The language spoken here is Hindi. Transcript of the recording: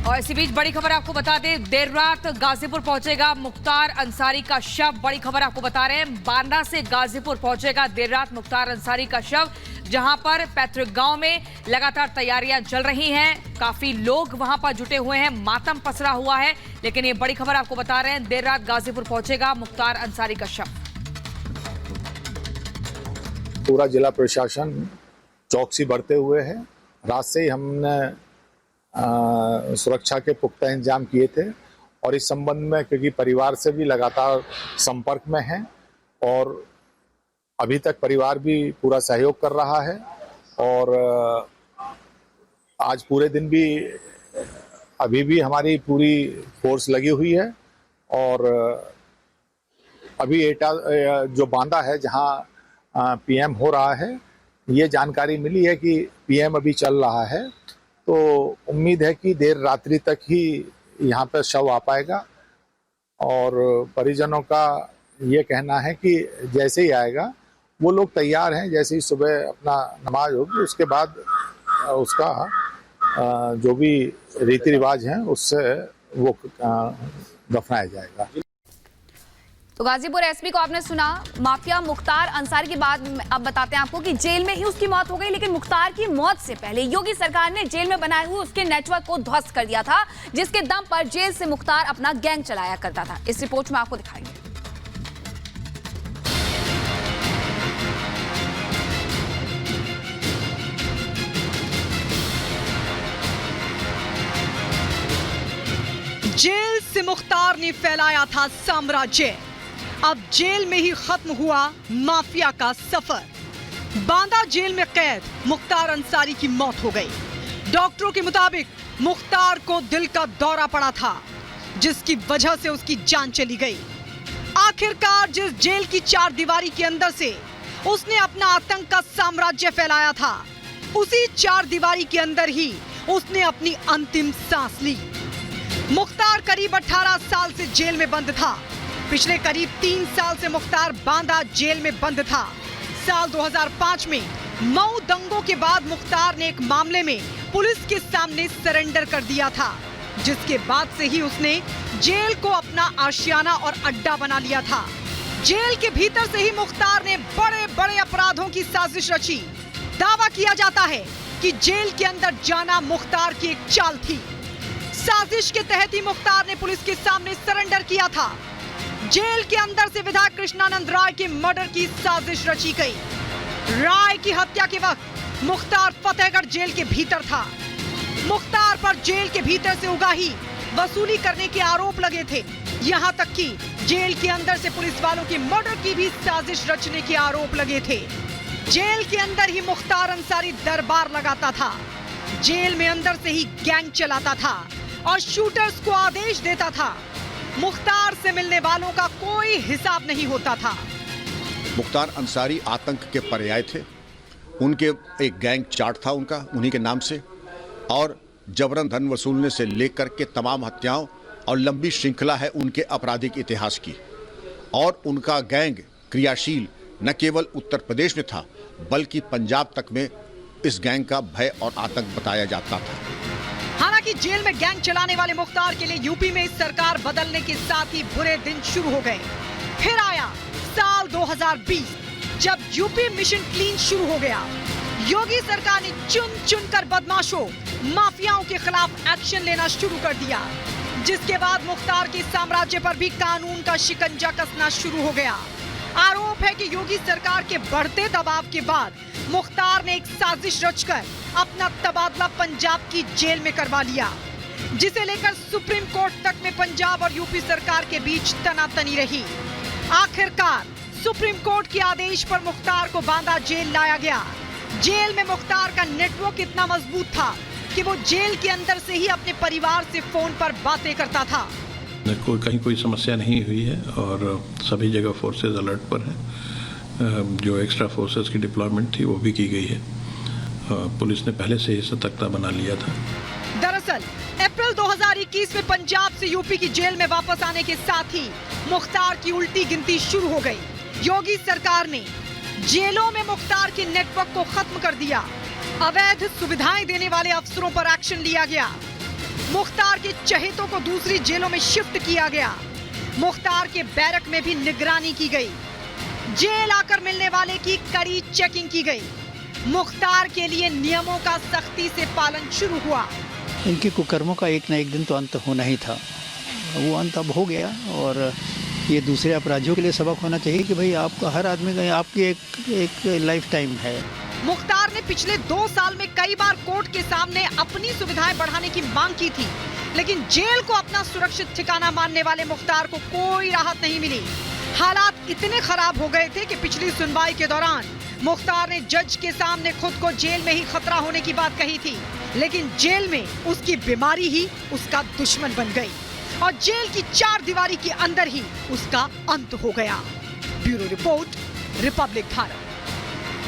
और इसी बीच बड़ी खबर आपको बता दें, देर रात गाजीपुर पहुंचेगा मुख्तार अंसारी का शव। बड़ी खबर आपको बता रहे हैं, बांदा से गाजीपुर पहुंचेगा देर रात मुख्तार अंसारी का शव, जहां पर पैतृक गांव में लगातार तैयारियां चल रही हैं। काफी लोग वहां पर जुटे हुए हैं, मातम पसरा हुआ है। लेकिन ये बड़ी खबर आपको बता रहे हैं, देर रात गाजीपुर पहुंचेगा मुख्तार अंसारी का शव। पूरा जिला प्रशासन चौकसी बढ़ते हुए है। रात से ही हमने सुरक्षा के पुख्ता इंतजाम किए थे और इस संबंध में क्योंकि परिवार से भी लगातार संपर्क में हैं और अभी तक परिवार भी पूरा सहयोग कर रहा है और आज पूरे दिन भी अभी भी हमारी पूरी फोर्स लगी हुई है और अभी एटा जो बांदा है जहां पीएम हो रहा है, ये जानकारी मिली है कि पीएम अभी चल रहा है, तो उम्मीद है कि देर रात्रि तक ही यहाँ पर शव आ पाएगा और परिजनों का ये कहना है कि जैसे ही आएगा वो लोग तैयार हैं। जैसे ही सुबह अपना नमाज होगी उसके बाद उसका जो भी रीति रिवाज हैं उससे वो दफनाया जाएगा। तो गाजीपुर एसपी को आपने सुना। माफिया मुख्तार अंसारी की बात अब बताते हैं आपको कि जेल में ही उसकी मौत हो गई, लेकिन मुख्तार की मौत से पहले योगी सरकार ने जेल में बनाए हुए उसके नेटवर्क को ध्वस्त कर दिया था, जिसके दम पर जेल से मुख्तार अपना गैंग चलाया करता था। इस रिपोर्ट में आपको दिखाएंगे। जेल से मुख्तार ने फैलाया था साम्राज्य, अब जेल में ही खत्म हुआ माफिया का सफर। बांदा जेल में कैद मुख्तार अंसारी की मौत हो गई। डॉक्टरों के मुताबिक मुख्तार को दिल का दौरा पड़ा था, जिसकी वजह से उसकी जान चली गई। आखिरकार जिस जेल की चार दीवारी के अंदर से उसने अपना आतंक का साम्राज्य फैलाया था, उसी चार दीवारी के अंदर ही उसने अपनी अंतिम सांस ली। मुख्तार करीब 18 साल से जेल में बंद था। पिछले करीब 3 साल से मुख्तार बांदा जेल में बंद था। साल 2005 में मऊ दंगों के बाद मुख्तार ने एक मामले में पुलिस के सामने सरेंडर कर दिया था, जिसके बाद से ही उसने जेल को अपना आशियाना और अड्डा बना लिया था। जेल के भीतर से ही मुख्तार ने बड़े बड़े अपराधों की साजिश रची। दावा किया जाता है कि जेल के अंदर जाना मुख्तार की एक चाल थी। साजिश के तहत ही मुख्तार ने पुलिस के सामने सरेंडर किया था। जेल के अंदर से विधायक कृष्णानंद राय के मर्डर की साजिश रची गई। राय की हत्या के वक्त मुख्तार फतेहगढ़ जेल के भीतर था। मुख्तार पर जेल के भीतर से उगाही वसूली करने के आरोप लगे थे। यहां तक कि जेल के अंदर से पुलिस वालों के मर्डर की भी साजिश रचने के आरोप लगे थे। जेल के अंदर ही मुख्तार अंसारी दरबार लगाता था। जेल में अंदर से ही गैंग चलाता था और शूटर्स को आदेश देता था। मुख्तार से मिलने वालों का कोई हिसाब नहीं होता था। मुख्तार अंसारी आतंक के पर्याय थे। उनके एक गैंग चार्ट था उनका, उन्हीं के नाम से, और जबरन धन वसूलने से लेकर के तमाम हत्याओं और लंबी श्रृंखला है उनके आपराधिक इतिहास की। और उनका गैंग क्रियाशील न केवल उत्तर प्रदेश में था, बल्कि पंजाब तक में इस गैंग का भय और आतंक बताया जाता था। हालांकि जेल में गैंग चलाने वाले मुख्तार के लिए यूपी में सरकार बदलने के साथ ही बुरे दिन शुरू हो गए। फिर आया साल 2020, जब यूपी मिशन क्लीन शुरू हो गया। योगी सरकार ने चुन चुन कर बदमाशों, माफियाओं के खिलाफ एक्शन लेना शुरू कर दिया, जिसके बाद मुख्तार के साम्राज्य पर भी कानून का शिकंजा कसना शुरू हो गया। आरोप है कि योगी सरकार के बढ़ते दबाव के बाद मुख्तार ने एक साजिश रचकर अपना तबादला पंजाब की जेल में करवा लिया, जिसे लेकर सुप्रीम कोर्ट तक में पंजाब और यूपी सरकार के बीच तनातनी रही। आखिरकार सुप्रीम कोर्ट के आदेश पर मुख्तार को बांदा जेल लाया गया। जेल में मुख्तार का नेटवर्क इतना मजबूत था कि वो जेल के अंदर से ही अपने परिवार से फोन पर बातें करता था। कहीं कोई समस्या नहीं हुई है और सभी जगह फोर्सेस अलर्ट पर हैं। जो एक्स्ट्रा फोर्सेस की डिप्लॉयमेंट थी वो भी की गई है। पुलिस ने पहले से ही सतर्कता बना लिया था। दरअसल अप्रैल 2021 में पंजाब से यूपी की जेल में वापस आने के साथ ही मुख्तार की उल्टी गिनती शुरू हो गई। योगी सरकार ने जेलों में मुख्तार के नेटवर्क को खत्म कर दिया। अवैध सुविधाएं देने वाले अफसरों पर एक्शन लिया गया। मुख्तार के चहेतों को दूसरी जेलों में शिफ्ट किया गया। मुख्तार के बैरक में भी निगरानी की गई। जेल आकर मिलने वाले की कड़ी चेकिंग की गई। मुख्तार के लिए नियमों का सख्ती से पालन शुरू हुआ। इनके कुकर्मों का एक न एक दिन तो अंत होना ही था। वो अंत अब हो गया और ये दूसरे अपराधियों के लिए सबक होना चाहिए कि भाई आपका हर आदमी का आपकी एक लाइफ टाइम है। मुख्तार ने पिछले 2 साल में कई बार कोर्ट के सामने अपनी सुविधाएं बढ़ाने की मांग की थी, लेकिन जेल को अपना सुरक्षित ठिकाना मानने वाले मुख्तार को कोई राहत नहीं मिली। हालात इतने खराब हो गए थे कि पिछली सुनवाई के दौरान मुख्तार ने जज के सामने खुद को जेल में ही खतरा होने की बात कही थी, लेकिन जेल में उसकी बीमारी ही उसका दुश्मन बन गई और जेल की 4 दीवारी के अंदर ही उसका अंत हो गया। Bureau report, Republic Bharat.